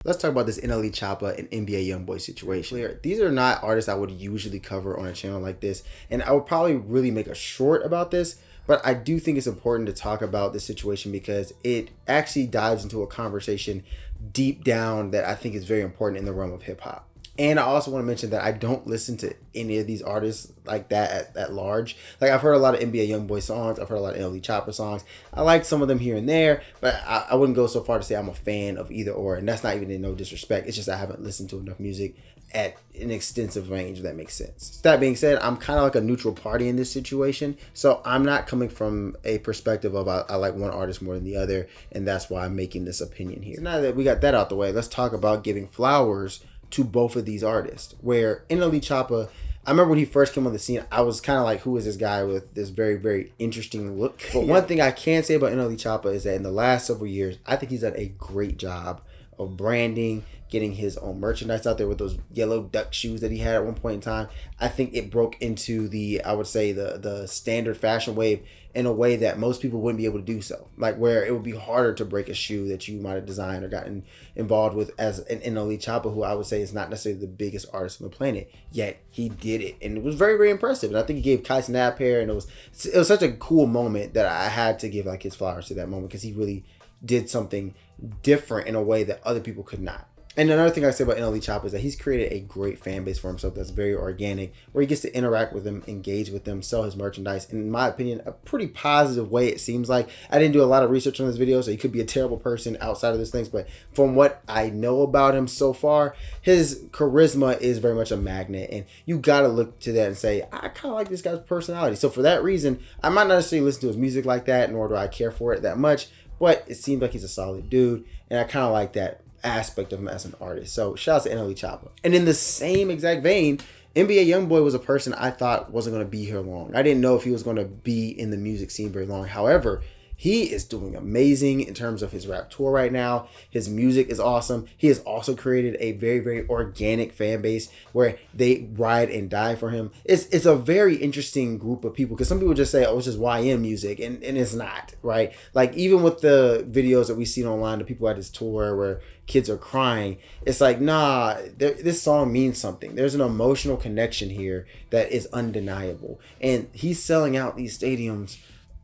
Let's talk about this NLE Choppa and NBA Youngboy situation. These are not artists I would usually cover on a channel like this, and I would probably really make a short about this, but I do think it's important to talk about this situation because it actually dives into a conversation deep down that I think is very important in the realm of hip hop. And I also want to mention that I don't listen to any of these artists like that at large. Like, I've heard a lot of NBA Youngboy songs. I've heard a lot of NLE Choppa songs. I like some of them here and there, but I wouldn't go so far to say I'm a fan of either or. And that's not even in no disrespect. It's just I haven't listened to enough music at an extensive range, if that makes sense. That being said, I'm kind of like a neutral party in this situation. So I'm not coming from a perspective of I like one artist more than the other. And that's why I'm making this opinion here. So now that we got that out the way, let's talk about giving flowers to both of these artists. Where NLE Choppa, I remember when he first came on the scene, I was kind of like, who is this guy with this very, very interesting look? But one thing I can say about NLE Choppa is that in the last several years, I think he's done a great job of branding, getting his own merchandise out there with those yellow duck shoes that he had at one point in time. I think it broke into the, I would say, the standard fashion wave in a way that most people wouldn't be able to do so. Like, where it would be harder to break a shoe that you might have designed or gotten involved with as an NLE Choppa, who I would say is not necessarily the biggest artist on the planet, yet he did it. And it was very, very impressive. And I think he gave Kai Snap hair, and it was such a cool moment that I had to give like his flowers to that moment, because he really did something different in a way that other people could not. And another thing I say about NLE Choppa is that he's created a great fan base for himself that's very organic, where he gets to interact with them, engage with them, sell his merchandise. And in my opinion, a pretty positive way, it seems like. I didn't do a lot of research on this video, so he could be a terrible person outside of these things. But from what I know about him so far, his charisma is very much a magnet. And you got to look to that and say, I kind of like this guy's personality. So for that reason, I might not necessarily listen to his music like that, nor do I care for it that much. But it seems like he's a solid dude. And I kind of like that aspect of him as an artist. So shout out to NLE Choppa. And in the same exact vein, NBA Youngboy was a person I thought wasn't going to be here long. I didn't know if he was going to be in the music scene very long. However, he is doing amazing in terms of his rap tour right now. His music is awesome. He has also created a very, very organic fan base where they ride and die for him. It's a very interesting group of people, because some people just say, oh, it's just YN music, and it's not, right? Like, even with the videos that we've seen online, the people at his tour where kids are crying, it's like, nah, this song means something. There's an emotional connection here that is undeniable. And he's selling out these stadiums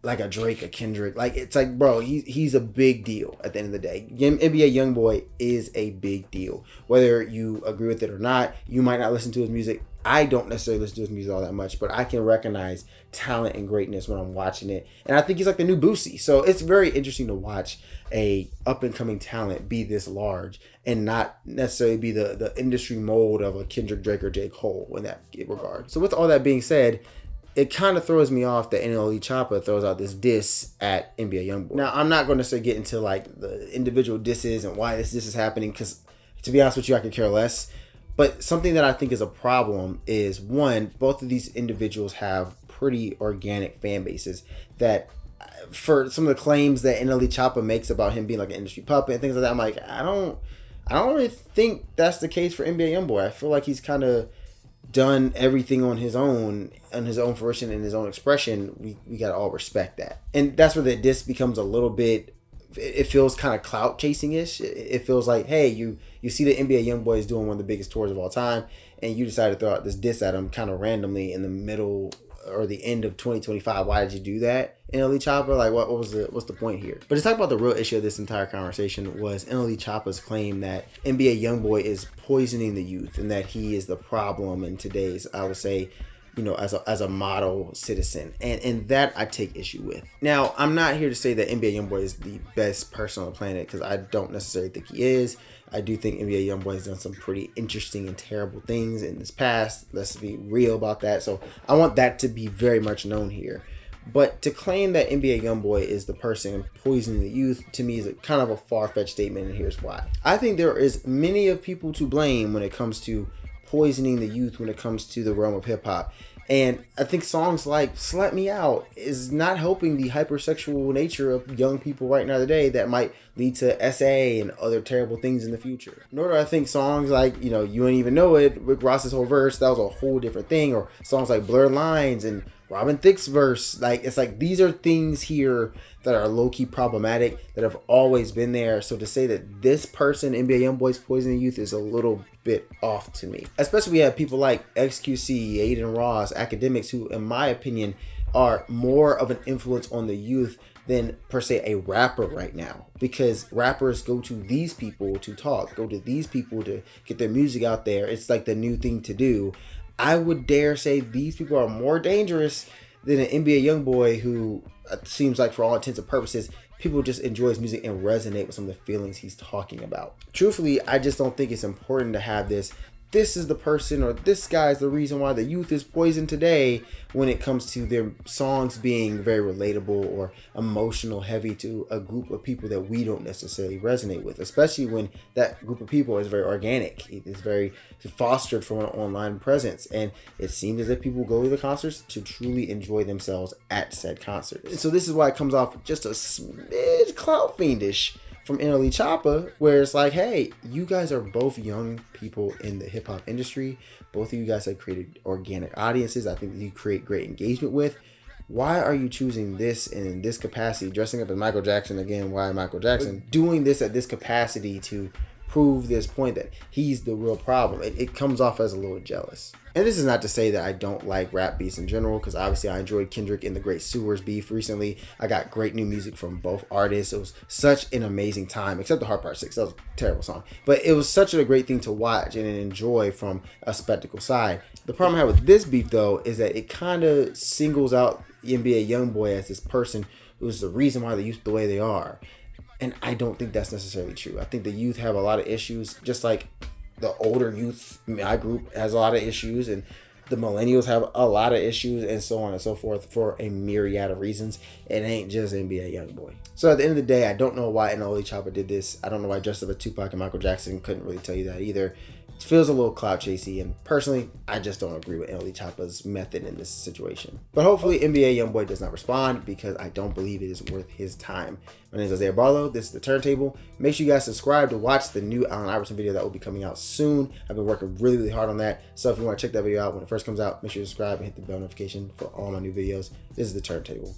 like a Drake, a Kendrick. Like, it's like, bro, he's a big deal at the end of the day. NBA Youngboy is a big deal. Whether you agree with it or not, you might not listen to his music. I don't necessarily listen to his music all that much, but I can recognize talent and greatness when I'm watching it. And I think he's like the new Boosie. So it's very interesting to watch a up-and-coming talent be this large and not necessarily be the industry mold of a Kendrick, Drake, or J. Cole in that regard. So with all that being said, it kind of throws me off that NLE Choppa throws out this diss at NBA Youngboy. Now, I'm not going to say get into like the individual disses and why this is happening, because to be honest with you, I could care less. But something that I think is a problem is, one, both of these individuals have pretty organic fan bases that, for some of the claims that NLE Choppa makes about him being like an industry puppet and things like that, I'm like, I don't really think that's the case for NBA Youngboy. I feel like he's kind of done everything on his own fruition and his own expression. We gotta all respect that. And that's where the diss becomes a little bit, it feels kind of clout chasing ish. It feels like, hey, you see the NBA Youngboy is doing one of the biggest tours of all time, and you decide to throw out this diss at him kind of randomly in the middle or the end of 2025. Why did you do that, NLE Choppa? Like, what's the point here? But to talk about the real issue of this entire conversation was NLE Choppa's claim that NBA Youngboy is poisoning the youth and that he is the problem in today's, I would say, as a model citizen. And that I take issue with. Now, I'm not here to say that NBA Youngboy is the best person on the planet, because I don't necessarily think he is. I do think NBA Youngboy has done some pretty interesting and terrible things in his past. Let's be real about that. So I want that to be very much known here. But to claim that NBA Youngboy is the person poisoning the youth, to me, is kind of a far-fetched statement, and here's why. I think there is many of people to blame when it comes to poisoning the youth, when it comes to the realm of hip-hop. And I think songs like Slut Me Out is not helping the hypersexual nature of young people right now today that might lead to SA and other terrible things in the future. Nor do I think songs like, You Ain't Even Know It, Rick Ross's whole verse, that was a whole different thing. Or songs like Blurred Lines and Robin Thicke's verse. Like, it's like these are things here that are low-key problematic that have always been there. So to say that this person, NBA Youngboy's poisoning youth, is a little bit off to me. Especially we have people like XQC, Aiden Ross, academics who, in my opinion, are more of an influence on the youth than per se a rapper right now, because rappers go to these people to talk, go to these people to get their music out there. It's like the new thing to do. I would dare say these people are more dangerous than an NBA Youngboy who seems like, for all intents and purposes, people just enjoy his music and resonate with some of the feelings he's talking about. Truthfully, I just don't think it's important to have this is the person, or this guy is the reason why the youth is poisoned today, when it comes to their songs being very relatable or emotional heavy to a group of people that we don't necessarily resonate with, especially when that group of people is very organic. It is very fostered from an online presence, and it seems as if people go to the concerts to truly enjoy themselves at said concerts. And so this is why it comes off just a smidge clout fiendish from NLE Choppa, where it's like, hey, you guys are both young people in the hip hop industry. Both of you guys have created organic audiences. I think that you create great engagement with. Why are you choosing this and in this capacity, dressing up as Michael Jackson again? Why Michael Jackson? Doing this at this capacity to prove this point that he's the real problem. It comes off as a little jealous. And this is not to say that I don't like rap beefs in general, because obviously I enjoyed Kendrick and the Great Sewers beef recently. I got great new music from both artists. It was such an amazing time, except the Hard Part 6. That was a terrible song. But it was such a great thing to watch and enjoy from a spectacle side. The problem I have with this beef, though, is that it kind of singles out NBA Youngboy as this person who's the reason why the youth the way they are. And I don't think that's necessarily true. I think the youth have a lot of issues, just like the older youth, my group, has a lot of issues, and the millennials have a lot of issues, and so on and so forth, for a myriad of reasons. It ain't just NBA Youngboy. So at the end of the day, I don't know why NLE Choppa did this. I don't know why dressed up as Tupac and Michael Jackson. Couldn't really tell you that either. It feels a little clout chasey, and personally, I just don't agree with NLE Choppa's method in this situation. But hopefully NBA Youngboy does not respond, because I don't believe it is worth his time. My name is Isaiah Barlow. This is The Turntable. Make sure you guys subscribe to watch the new Allen Iverson video that will be coming out soon. I've been working really, really hard on that. So if you want to check that video out when it first comes out, make sure you subscribe and hit the bell notification for all my new videos. This is The Turntable.